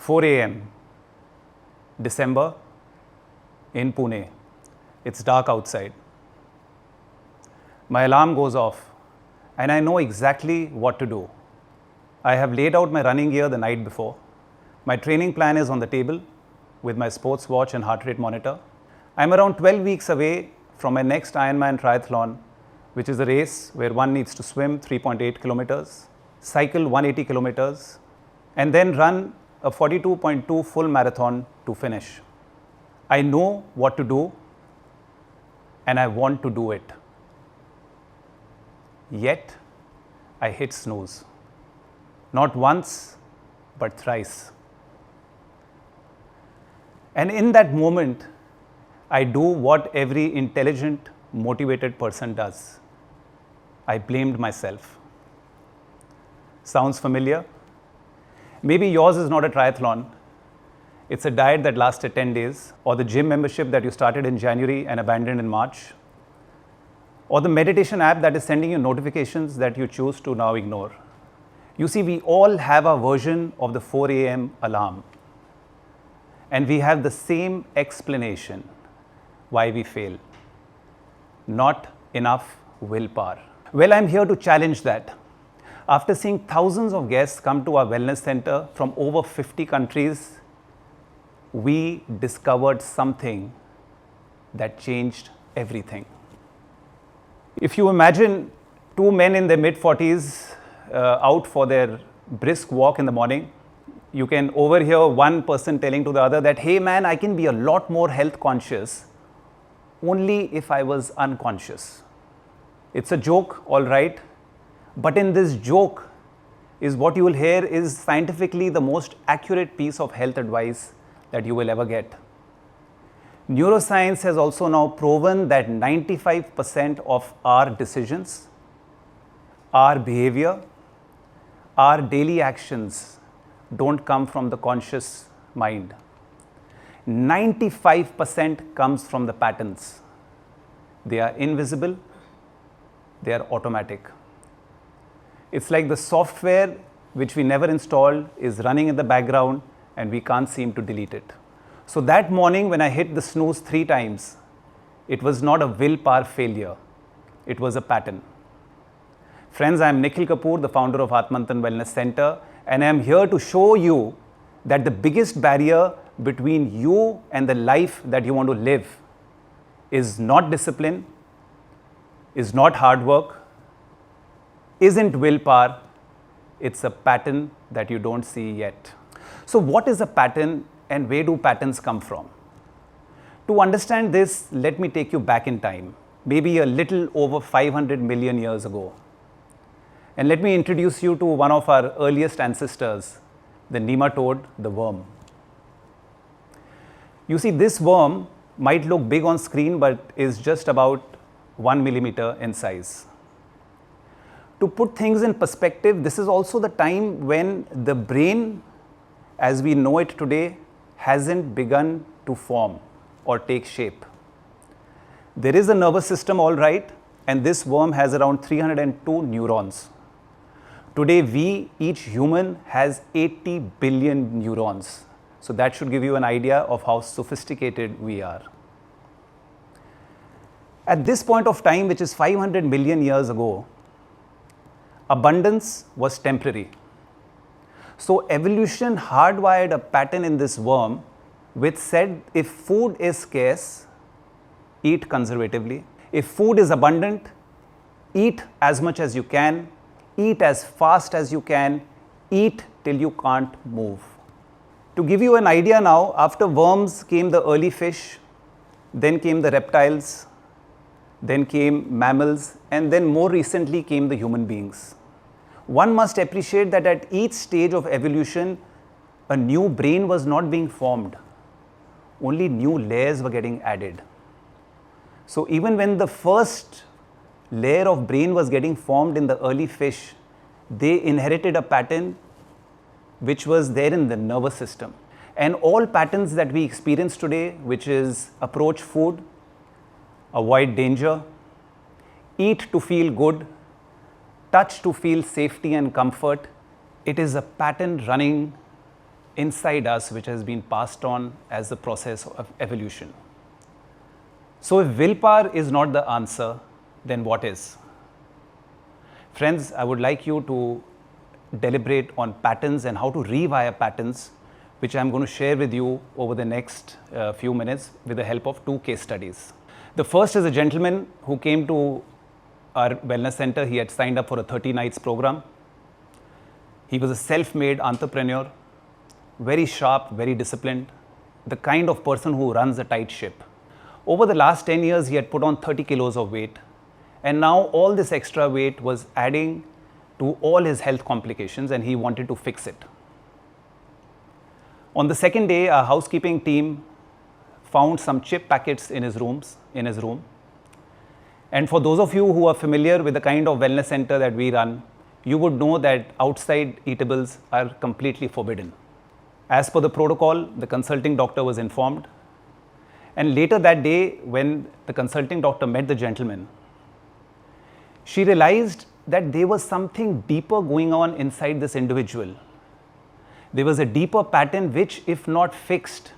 4 a.m. December in Pune. It's dark outside. My alarm goes off and I know exactly what to do. I have laid out my running gear the night before. My training plan is on the table with my sports watch and heart rate monitor. I'm around 12 weeks away from my next Ironman triathlon, which is a race where one needs to swim 3.8 kilometers, cycle 180 kilometers, and then run a 42.2 full marathon to finish. I know what to do and I want to do it. Yet, I hit snooze. Not once, but thrice. And in that moment, I do what every intelligent, motivated person does. I blamed myself. Sounds familiar? Maybe yours is not a triathlon. It's a diet that lasted 10 days, or the gym membership that you started in January and abandoned in March, or the meditation app that is sending you notifications that you choose to now ignore. You see, we all have a version of the 4 a.m. alarm, and we have the same explanation why we fail. Not enough willpower. Well, I'm here to challenge that. After seeing thousands of guests come to our wellness center from over 50 countries, we discovered something that changed everything. If you imagine two men in their mid-40s out for their brisk walk in the morning, you can overhear one person telling to the other that, hey man, I can be a lot more health conscious only if I was unconscious. It's a joke, all right, but in this joke is what you will hear is scientifically the most accurate piece of health advice that you will ever get. Neuroscience has also now proven that 95% of our decisions, our behavior, our daily actions don't come from the conscious mind. 95% comes from the patterns. They are invisible, they are automatic. It's like the software which we never installed is running in the background and we can't seem to delete it. So that morning when I hit the snooze 3 times, it was not a willpower failure, it was a pattern. Friends, I am Nikhil Kapoor, the founder of Atmantan Wellness Center, and I am here to show you that the biggest barrier between you and the life that you want to live is not discipline, is not hard work, isn't willpower, it's a pattern that you don't see yet. So what is a pattern and where do patterns come from? To understand this, let me take you back in time, maybe a little over 500 million years ago. And let me introduce you to one of our earliest ancestors, the nematode, the worm. You see, this worm might look big on screen, but is just about 1 millimeter in size. To put things in perspective, this is also the time when the brain, as we know it today, hasn't begun to form or take shape. There is a nervous system, all right, and this worm has around 302 neurons. Today, each human has 80 billion neurons. So that should give you an idea of how sophisticated we are. At this point of time, which is 500 million years ago, abundance was temporary. So evolution hardwired a pattern in this worm which said if food is scarce, eat conservatively. If food is abundant, eat as much as you can, eat as fast as you can, eat till you can't move. To give you an idea now, after worms came the early fish, then came the reptiles, then came mammals, and then more recently came the human beings. One must appreciate that at each stage of evolution, a new brain was not being formed. Only new layers were getting added. So even when the first layer of brain was getting formed in the early fish, they inherited a pattern which was there in the nervous system. And all patterns that we experience today, which is approach food, avoid danger, eat to feel good, touch to feel safety and comfort, it is a pattern running inside us which has been passed on as the process of evolution. So if willpower is not the answer, then what is? Friends, I would like you to deliberate on patterns and how to rewire patterns, which I'm going to share with you over the next few minutes with the help of 2 case studies. The first is a gentleman who came to our wellness center. He had signed up for a 30 nights program. He was a self-made entrepreneur, very sharp, very disciplined, the kind of person who runs a tight ship. Over the last 10 years, he had put on 30 kilos of weight, and now all this extra weight was adding to all his health complications, and he wanted to fix it. On the second day, our housekeeping team found some chip packets in his room. And for those of you who are familiar with the kind of wellness center that we run, you would know that outside eatables are completely forbidden. As per the protocol, the consulting doctor was informed. And later that day, when the consulting doctor met the gentleman, she realized that there was something deeper going on inside this individual. There was a deeper pattern which, if not fixed,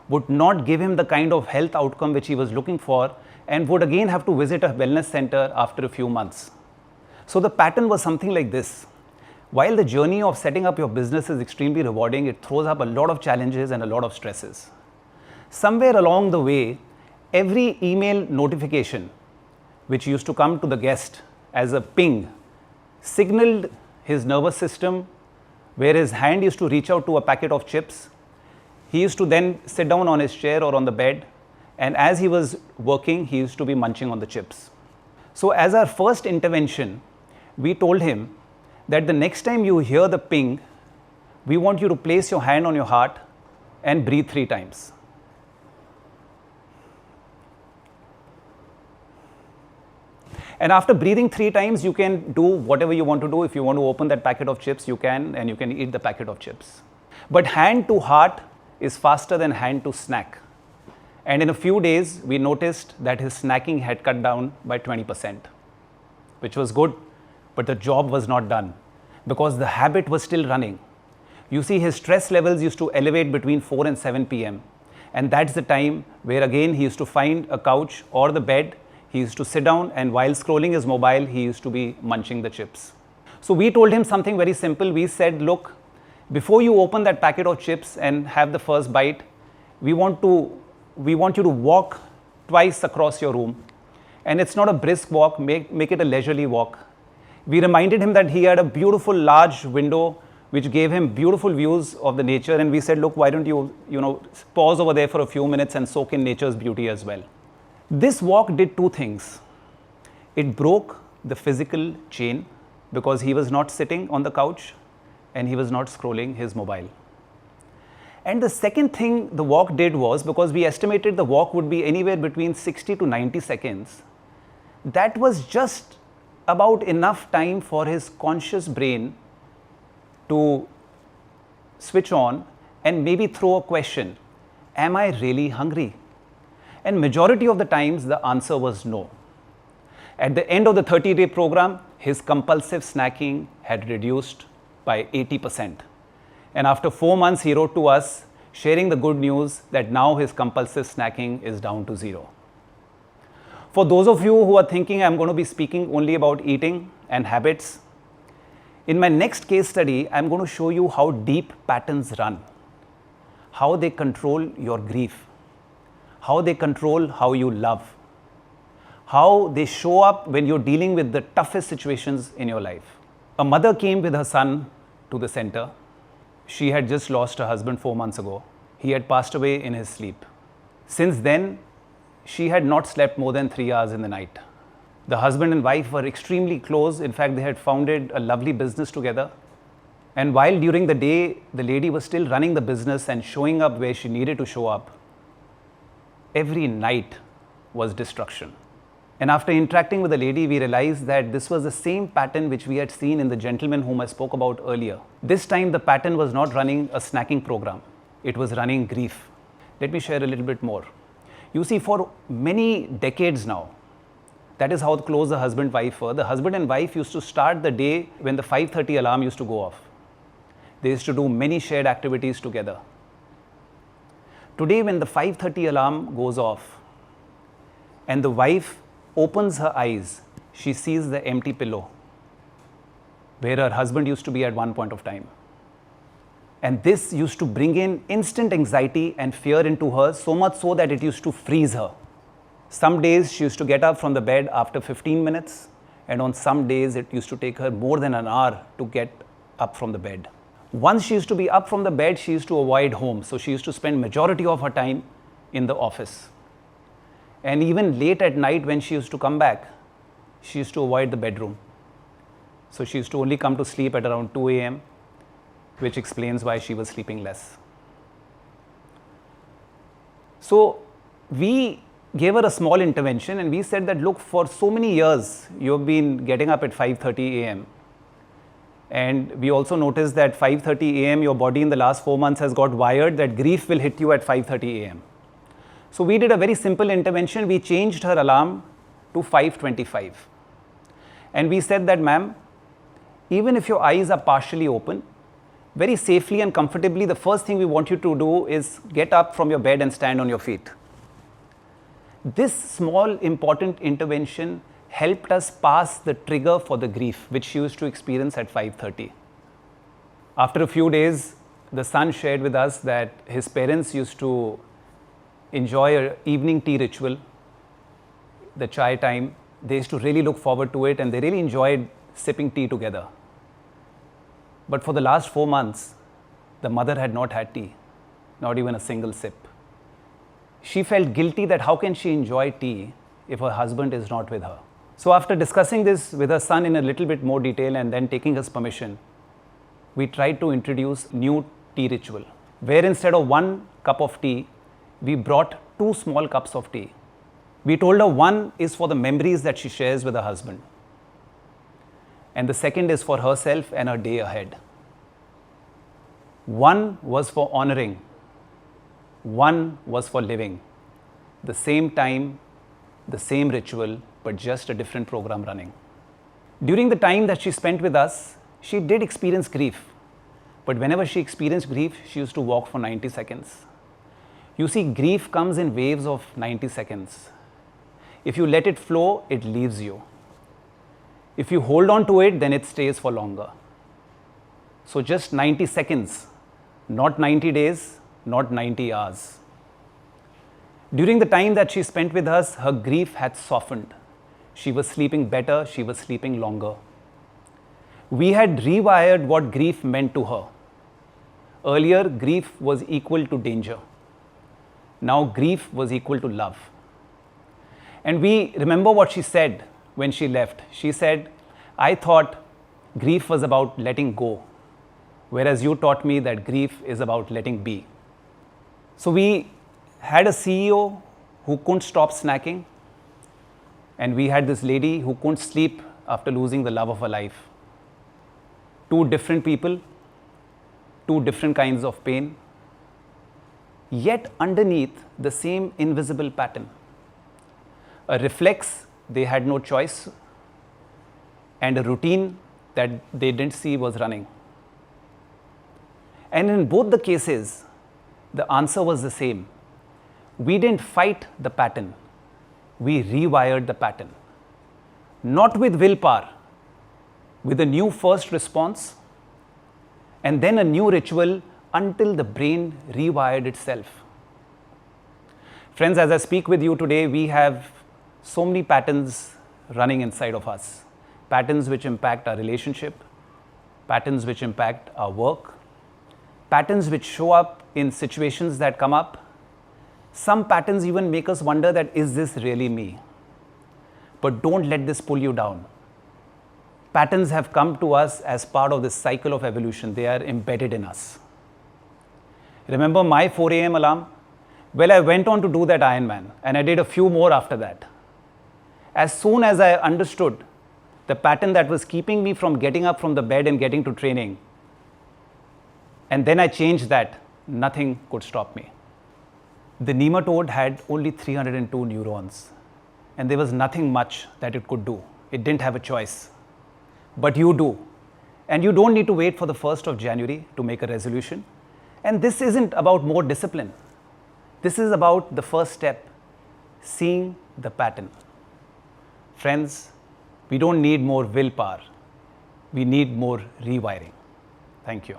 would not give him the kind of health outcome which he was looking for, and would again have to visit a wellness center after a few months. So the pattern was something like this. While the journey of setting up your business is extremely rewarding, it throws up a lot of challenges and a lot of stresses. Somewhere along the way, every email notification which used to come to the guest as a ping signaled his nervous system, where his hand used to reach out to a packet of chips. He used to then sit down on his chair or on the bed, and as he was working, he used to be munching on the chips. So as our first intervention, we told him that the next time you hear the ping, we want you to place your hand on your heart and breathe 3 times. And after breathing 3 times, you can do whatever you want to do. If you want to open that packet of chips, you can, and you can eat the packet of chips. But hand to heart is faster than hand to snack. And in a few days, we noticed that his snacking had cut down by 20%, which was good, but the job was not done because the habit was still running. You see, his stress levels used to elevate between 4 and 7 p.m. And that's the time where again he used to find a couch or the bed. He used to sit down, and while scrolling his mobile, he used to be munching the chips. So we told him something very simple. We said, look, before you open that packet of chips and have the first bite, we want you to walk twice across your room. And it's not a brisk walk, make it a leisurely walk. We reminded him that he had a beautiful large window which gave him beautiful views of the nature, and we said, look, why don't you pause over there for a few minutes and soak in nature's beauty as well. This walk did 2 things. It broke the physical chain because he was not sitting on the couch and he was not scrolling his mobile. And the second thing the walk did was, because we estimated the walk would be anywhere between 60 to 90 seconds, that was just about enough time for his conscious brain to switch on and maybe throw a question, am I really hungry? And majority of the times, the answer was no. At the end of the 30-day program, his compulsive snacking had reduced by 80%. And after 4 months, he wrote to us sharing the good news that now his compulsive snacking is down to 0. For those of you who are thinking I'm going to be speaking only about eating and habits, in my next case study, I'm going to show you how deep patterns run, how they control your grief, how they control how you love, how they show up when you're dealing with the toughest situations in your life. A mother came with her son to the center. She had just lost her husband 4 months ago. He had passed away in his sleep. Since then, she had not slept more than 3 hours in the night. The husband and wife were extremely close. In fact, they had founded a lovely business together. And while during the day, the lady was still running the business and showing up where she needed to show up, every night was destruction. And after interacting with the lady, we realized that this was the same pattern which we had seen in the gentleman whom I spoke about earlier. This time, the pattern was not running a snacking program. It was running grief. Let me share a little bit more. You see, for many decades now, that is how close the husband-wife were. The husband and wife used to start the day when the 5:30 alarm used to go off. They used to do many shared activities together. Today, when the 5:30 alarm goes off and the wife opens her eyes, she sees the empty pillow where her husband used to be at one point of time. And this used to bring in instant anxiety and fear into her, so much so that it used to freeze her. Some days she used to get up from the bed after 15 minutes, and on some days it used to take her more than an hour to get up from the bed. Once she used to be up from the bed, she used to avoid home. So she used to spend majority of her time in the office. And even late at night when she used to come back, she used to avoid the bedroom. So she used to only come to sleep at around 2 a.m., which explains why she was sleeping less. So we gave her a small intervention and we said that, look, for so many years, you've been getting up at 5:30 a.m. And we also noticed that 5:30 a.m., your body in the last 4 months has got wired that grief will hit you at 5:30 a.m. So we did a very simple intervention. We changed her alarm to 5:25. And we said that, ma'am, even if your eyes are partially open, very safely and comfortably, the first thing we want you to do is get up from your bed and stand on your feet. This small important intervention helped us pass the trigger for the grief which she used to experience at 5:30. After a few days, the son shared with us that his parents used to enjoy an evening tea ritual, the chai time. They used to really look forward to it and they really enjoyed sipping tea together. But for the last 4 months, the mother had not had tea, not even a single sip. She felt guilty that how can she enjoy tea if her husband is not with her. So after discussing this with her son in a little bit more detail and then taking his permission, we tried to introduce new tea ritual, where instead of 1 cup of tea, we brought 2 small cups of tea. We told her one is for the memories that she shares with her husband, and the second is for herself and her day ahead. One was for honoring, one was for living. The same time, the same ritual, but just a different program running. During the time that she spent with us, she did experience grief. But whenever she experienced grief, she used to walk for 90 seconds. You see, grief comes in waves of 90 seconds. If you let it flow, it leaves you. If you hold on to it, then it stays for longer. So just 90 seconds, not 90 days, not 90 hours. During the time that she spent with us, her grief had softened. She was sleeping better, she was sleeping longer. We had rewired what grief meant to her. Earlier, grief was equal to danger. Now, grief was equal to love. And we remember what she said when she left. She said, I thought grief was about letting go, whereas you taught me that grief is about letting be. So we had a CEO who couldn't stop snacking, and we had this lady who couldn't sleep after losing the love of her life. 2 different people, 2 different kinds of pain, yet underneath the same invisible pattern. A reflex they had no choice, and a routine that they didn't see was running. And in both the cases, the answer was the same. We didn't fight the pattern, we rewired the pattern. Not with willpower, with a new first response, and then a new ritual until the brain rewired itself. Friends, as I speak with you today, we have so many patterns running inside of us. Patterns which impact our relationship, patterns which impact our work, patterns which show up in situations that come up. Some patterns even make us wonder that, is this really me? But don't let this pull you down. Patterns have come to us as part of this cycle of evolution. They are embedded in us. Remember my 4 a.m. alarm? Well, I went on to do that Ironman, and I did a few more after that. As soon as I understood the pattern that was keeping me from getting up from the bed and getting to training, and then I changed that, nothing could stop me. The nematode had only 302 neurons, and there was nothing much that it could do. It didn't have a choice. But you do. And you don't need to wait for the 1st of January to make a resolution. And this isn't about more discipline. This is about the first step, seeing the pattern. Friends, we don't need more willpower. We need more rewiring. Thank you.